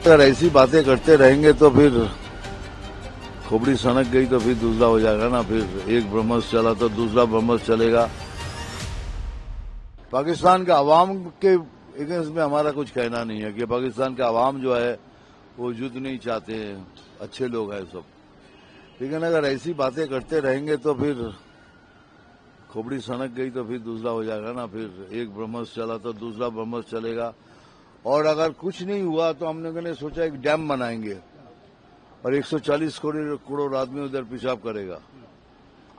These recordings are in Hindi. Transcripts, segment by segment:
अगर ऐसी बातें करते रहेंगे तो फिर खोपड़ी सनक गई तो फिर दूसरा हो जाएगा ना। फिर एक ब्रह्मस चला तो दूसरा ब्रह्मस चलेगा। पाकिस्तान के अवाम के अगेंस्ट में हमारा कुछ कहना नहीं है कि पाकिस्तान के अवाम जो है वो युद्ध नहीं चाहते हैं, अच्छे लोग हैं सब। लेकिन अगर ऐसी बातें करते रहेंगे तो फिर खोपड़ी सनक गई तो फिर दूसरा हो जाएगा ना। फिर एक ब्रह्मस चला तो दूसरा ब्रह्मस चलेगा। और अगर कुछ नहीं हुआ तो हम लोगों ने सोचा एक डैम बनाएंगे और 140 करोड़ आदमी उधर पेशाब करेगा,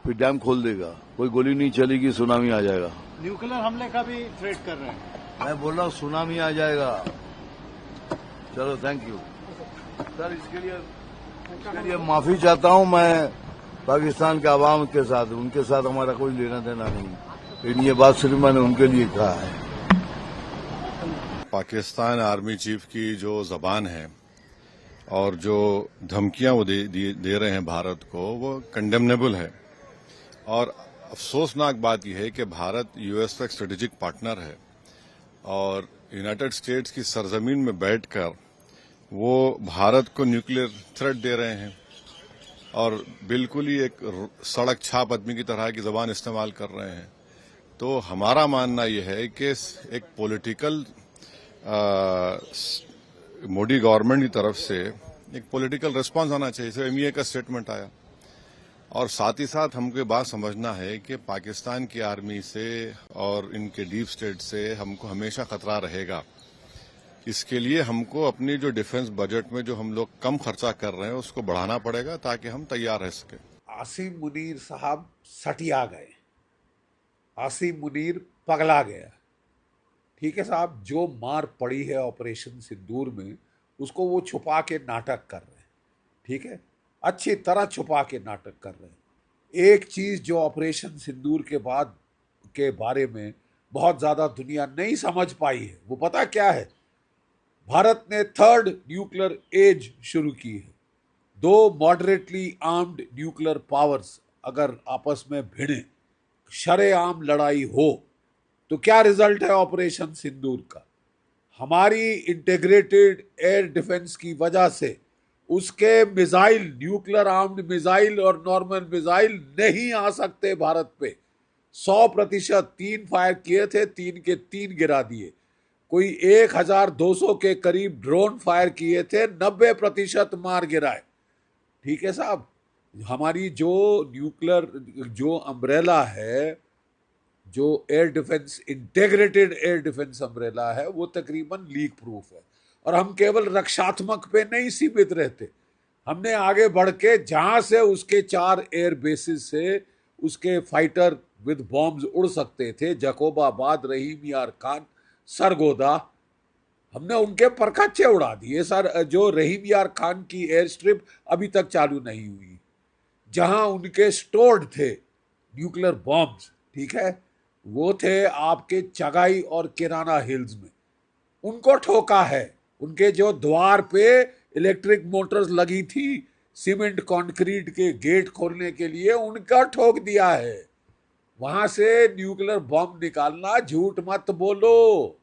फिर डैम खोल देगा, कोई गोली नहीं चलेगी, सुनामी आ जाएगा। न्यूक्लियर हमले का भी थ्रेट कर रहे हैं। मैं बोल रहा हूँ सुनामी आ जाएगा। चलो थैंक यू सर, इसके लिए माफी चाहता हूँ मैं पाकिस्तान के अवाम के साथ। उनके साथ हमारा कोई लेना देना नहीं, लेकिन ये बात सिर्फ मैंने उनके लिए कहा है। पाकिस्तान आर्मी चीफ की जो जबान है और जो धमकियां वो दे रहे हैं भारत को, वो कंडेमनेबल है। और अफसोसनाक बात यह है कि भारत यूएस का एक स्ट्रेटेजिक पार्टनर है और यूनाइटेड स्टेट्स की सरजमीन में बैठकर वो भारत को न्यूक्लियर थ्रेट दे रहे हैं और बिल्कुल ही एक सड़क छाप आदमी की तरह की जबान इस्तेमाल कर रहे हैं। तो हमारा मानना यह है कि एक पॉलिटिकल मोदी गवर्नमेंट की तरफ से एक पॉलिटिकल रिस्पांस आना चाहिए। जैसे एमईए का स्टेटमेंट आया, और साथ ही साथ हमको ये बात समझना है कि पाकिस्तान की आर्मी से और इनके डीप स्टेट से हमको हमेशा खतरा रहेगा। इसके लिए हमको अपनी जो डिफेंस बजट में जो हम लोग कम खर्चा कर रहे हैं उसको बढ़ाना पड़ेगा ताकि हम तैयार रह सके। आसिम मुनीर साहब सटिया गए, आसिम मुनीर पगला गया। ठीक है साहब, जो मार पड़ी है ऑपरेशन सिंदूर में उसको वो छुपा के नाटक कर रहे हैं। ठीक है, अच्छी तरह छुपा के नाटक कर रहे हैं। एक चीज जो ऑपरेशन सिंदूर के बाद के बारे में बहुत ज्यादा दुनिया नहीं समझ पाई है, वो पता क्या है? भारत ने थर्ड न्यूक्लियर एज शुरू की है। दो मॉडरेटली आर्म्ड न्यूक्लियर पावर्स अगर आपस में भिड़े, शरेआम लड़ाई हो, तो क्या रिजल्ट है ऑपरेशन सिंदूर का? हमारी इंटीग्रेटेड एयर डिफेंस की वजह से उसके मिसाइल, न्यूक्लियर आर्म्ड मिसाइल और नॉर्मल मिसाइल नहीं आ सकते भारत पे। 100%, 3 फायर किए थे, 3 के 3 गिरा दिए। कोई 1200 के करीब ड्रोन फायर किए थे, 90% मार गिराए। ठीक है साहब, हमारी जो न्यूक्लियर जो अम्ब्रेला है, जो air defence, integrated air defence umbrella है, वो तकरीबन लीक प्रूफ है। और हम केवल रक्षात्मक पे नहीं सीमित रहते, हमने आगे बढ़ के जहां से उसके 4 एयर बेसिस से उसके फाइटर विद बॉम्ब्स उड़ सकते थे, जकोबाबाद, रहीम यार खान, सरगोदा, हमने उनके परखच्चे उड़ा दिए सर। जो रहीम यार खान की एयर स्ट्रिप अभी तक चालू नहीं हुई, जहां उनके स्टोर्ड थे न्यूक्लियर बॉम्ब्स, ठीक है, वो थे आपके चगाई और किराना हिल्स में, उनको ठोका है। उनके जो द्वार पे इलेक्ट्रिक मोटर्स लगी थी सीमेंट कंक्रीट के गेट खोलने के लिए, उनका ठोक दिया है। वहां से न्यूक्लियर बॉम्ब निकालना, झूठ मत बोलो,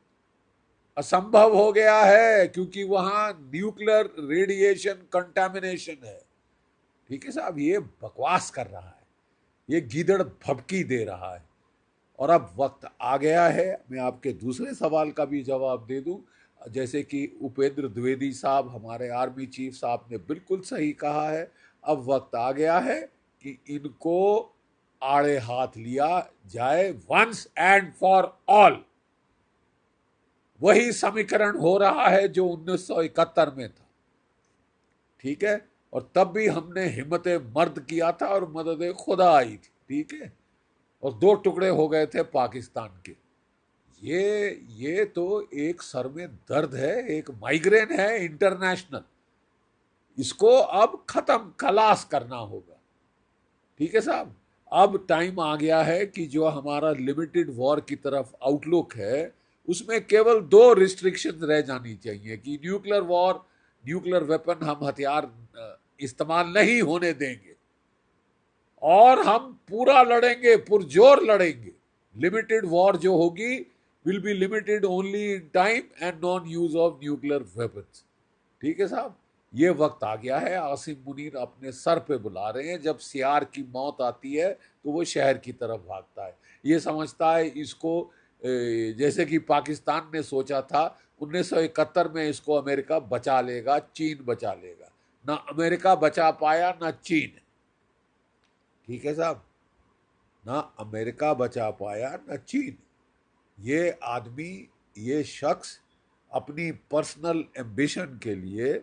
असंभव हो गया है, क्योंकि वहां न्यूक्लियर रेडिएशन कंटामिनेशन है। ठीक है साहब, ये बकवास कर रहा है, ये गीदड़ भभकी दे रहा है। और अब वक्त आ गया है, मैं आपके दूसरे सवाल का भी जवाब दे दूं। जैसे कि उपेंद्र द्विवेदी साहब, हमारे आर्मी चीफ साहब ने बिल्कुल सही कहा है, अब वक्त आ गया है कि इनको आड़े हाथ लिया जाए, वंस एंड फॉर ऑल। वही समीकरण हो रहा है जो 1971 में था। ठीक है, और तब भी हमने हिम्मत मर्द किया था और मदद खुदा आई थी। ठीक है, और 2 टुकड़े हो गए थे पाकिस्तान के। ये तो एक सर में दर्द है, एक माइग्रेन है इंटरनेशनल। इसको अब खत्म, खलास करना होगा। ठीक है साहब, अब टाइम आ गया है कि जो हमारा लिमिटेड वॉर की तरफ आउटलुक है, उसमें केवल 2 रिस्ट्रिक्शन रह जानी चाहिए कि न्यूक्लियर वॉर, न्यूक्लियर वेपन, हम हथियार इस्तेमाल नहीं होने देंगे और हम पूरा लड़ेंगे, पुरजोर लड़ेंगे। लिमिटेड वॉर जो होगी will be limited only in time and non use of nuclear weapons. ठीक है साहब, ये वक्त आ गया है, आसिम मुनीर अपने सर पे बुला रहे हैं। जब सियार की मौत आती है तो वो शहर की तरफ भागता है। ये समझता है इसको जैसे कि पाकिस्तान ने सोचा था 1971 में इसको अमेरिका बचा लेगा, चीन बचा लेगा। ना अमेरिका बचा पाया ना चीन। ठीक है साहब, ना अमेरिका बचा पाया ना चीन। ये आदमी, ये शख्स अपनी पर्सनल एम्बिशन के लिए,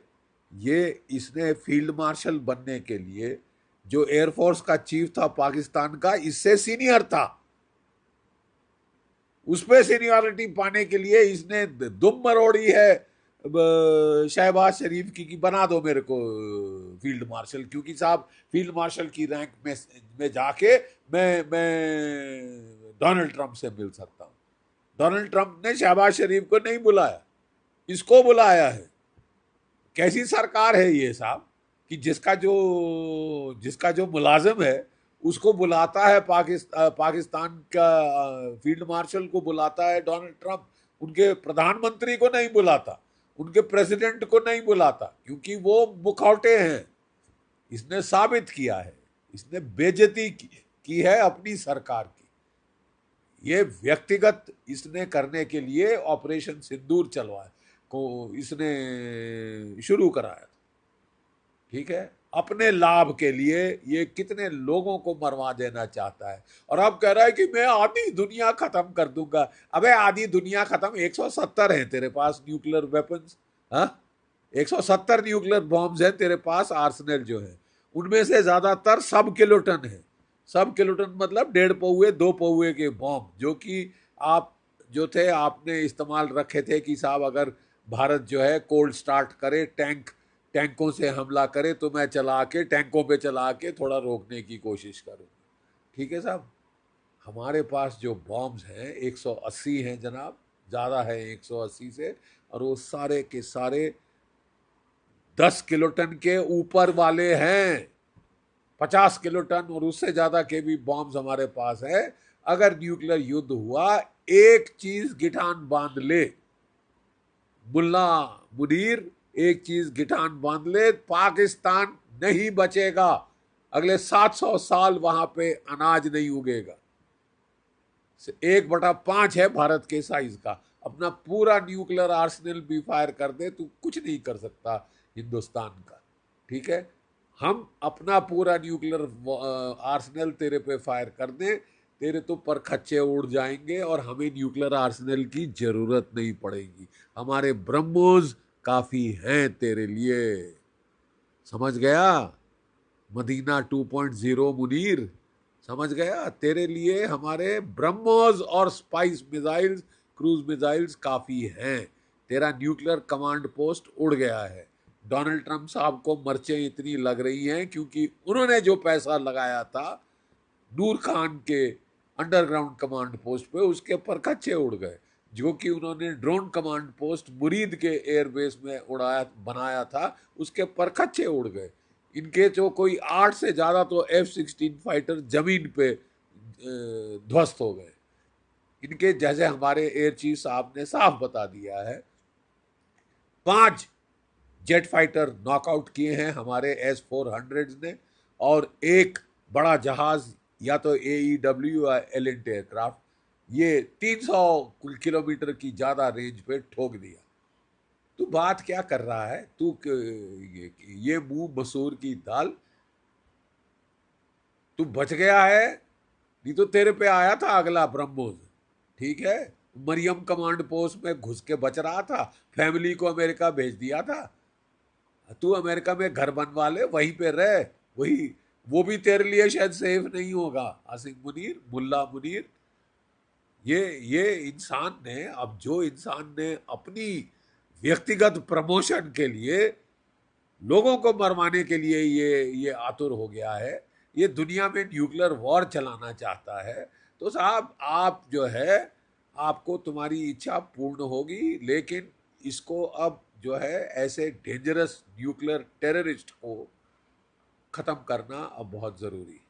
ये इसने फील्ड मार्शल बनने के लिए, जो एयरफोर्स का चीफ था पाकिस्तान का, इससे सीनियर था, उस पर सीनियरिटी पाने के लिए इसने दुम मरोड़ी है शहबाज शरीफ की कि बना दो मेरे को फील्ड मार्शल, क्योंकि साहब फील्ड मार्शल की रैंक में जाके मैं डोनाल्ड ट्रंप से मिल सकता हूं। डोनाल्ड ट्रंप ने शहबाज शरीफ को नहीं बुलाया, इसको बुलाया है। कैसी सरकार है ये साहब कि जिसका जो मुलाजिम है उसको बुलाता है पाकिस्तान का फील्ड मार्शल को बुलाता है डोनाल्ड ट्रंप, उनके प्रधानमंत्री को नहीं बुलाता, उनके प्रेसिडेंट को नहीं बुलाता, क्योंकि वो मुखौटे हैं। इसने साबित किया है, इसने बेइज्जती की है अपनी सरकार की। ये व्यक्तिगत इसने करने के लिए ऑपरेशन सिंदूर चलवाया को इसने शुरू कराया था। ठीक है, अपने लाभ के लिए ये कितने लोगों को मरवा देना चाहता है। और अब कह रहा है कि मैं आधी दुनिया खत्म कर दूंगा। अबे आधी दुनिया खत्म, 170 है तेरे पास न्यूक्लियर वेपन्स, हाँ 170 न्यूक्लियर बॉम्ब्स है तेरे पास, आर्सेनल जो है उनमें से ज्यादातर सब किलोटन है। सब किलोटन मतलब 1.5 पौए 2 पौए के बॉम्ब, जो कि आप जो थे आपने इस्तेमाल रखे थे कि साहब अगर भारत जो है कोल्ड स्टार्ट करे, टैंकों से हमला करे, तो मैं टैंकों पे चला के थोड़ा रोकने की कोशिश करूँ। ठीक है साहब, हमारे पास जो बॉम्ब्स हैं 180 हैं जनाब, ज़्यादा है 180 से, और वो सारे के सारे 10 किलोटन के ऊपर वाले हैं। 50 किलोटन और उससे ज़्यादा के भी बॉम्ब्स हमारे पास है। अगर न्यूक्लियर युद्ध हुआ, एक चीज गिठान बांध ले मुल्ला मुनीर, एक चीज गिठान बांध ले, पाकिस्तान नहीं बचेगा। अगले 700 साल वहां पे अनाज नहीं उगेगा। 1/5 है भारत के साइज का। अपना पूरा न्यूक्लियर आर्सेनल भी फायर कर दे, तू कुछ नहीं कर सकता हिंदुस्तान का। ठीक है, हम अपना पूरा न्यूक्लियर आर्सेनल तेरे पे फायर कर दे, तेरे तो परखच्चे उड़ जाएंगे और हमें न्यूक्लियर आर्सेनल की जरूरत नहीं पड़ेगी। हमारे ब्रह्मोस काफी हैं तेरे लिए। समझ गया? मदीना 2.0 मुनीर, समझ गया? तेरे लिए हमारे ब्रह्मोस और स्पाइस मिसाइल्स, क्रूज मिसाइल्स काफी हैं। तेरा न्यूक्लियर कमांड पोस्ट उड़ गया है। डोनाल्ड ट्रंप साहब को मर्चें इतनी लग रही हैं क्योंकि उन्होंने जो पैसा लगाया था नूर खान के अंडरग्राउंड कमांड पोस्ट पे, उसके परखच्चे उड़ गए। जो कि उन्होंने ड्रोन कमांड पोस्ट मुरीद के एयरबेस में बनाया था, उसके परखच्चे उड़ गए। इनके जो कोई 8 से ज्यादा तो F-16 फाइटर जमीन पे ध्वस्त हो गए। इनके जैसे हमारे एयर चीफ साहब ने साफ बता दिया है, 5 जेट फाइटर नॉकआउट किए हैं हमारे S-400 ने, और एक बड़ा जहाज या तो AEW या एलिंट एयरक्राफ्ट, ये 300 किलोमीटर की ज्यादा रेंज पे ठोक दिया। तू बात क्या कर रहा है? तू ये मुंह मसूर की दाल, तू बच गया है, नहीं तो तेरे पे आया था अगला ब्रह्मोस। ठीक है, मरियम कमांड पोस्ट में घुस के बच रहा था, फैमिली को अमेरिका भेज दिया था। तू अमेरिका में घर बनवा ले, वहीं पे रह, वही वो भी तेरे लिए शायद सेफ नहीं होगा। आसिम मुनीर, मुल्ला मुनीर, ये इंसान ने, अब जो इंसान ने अपनी व्यक्तिगत प्रमोशन के लिए लोगों को मरवाने के लिए ये आतुर हो गया है, ये दुनिया में न्यूक्लियर वॉर चलाना चाहता है, तो साहब आप जो है, आपको तुम्हारी इच्छा पूर्ण होगी, लेकिन इसको अब जो है ऐसे डेंजरस न्यूक्लियर टेररिस्ट को खत्म करना अब बहुत जरूरी है।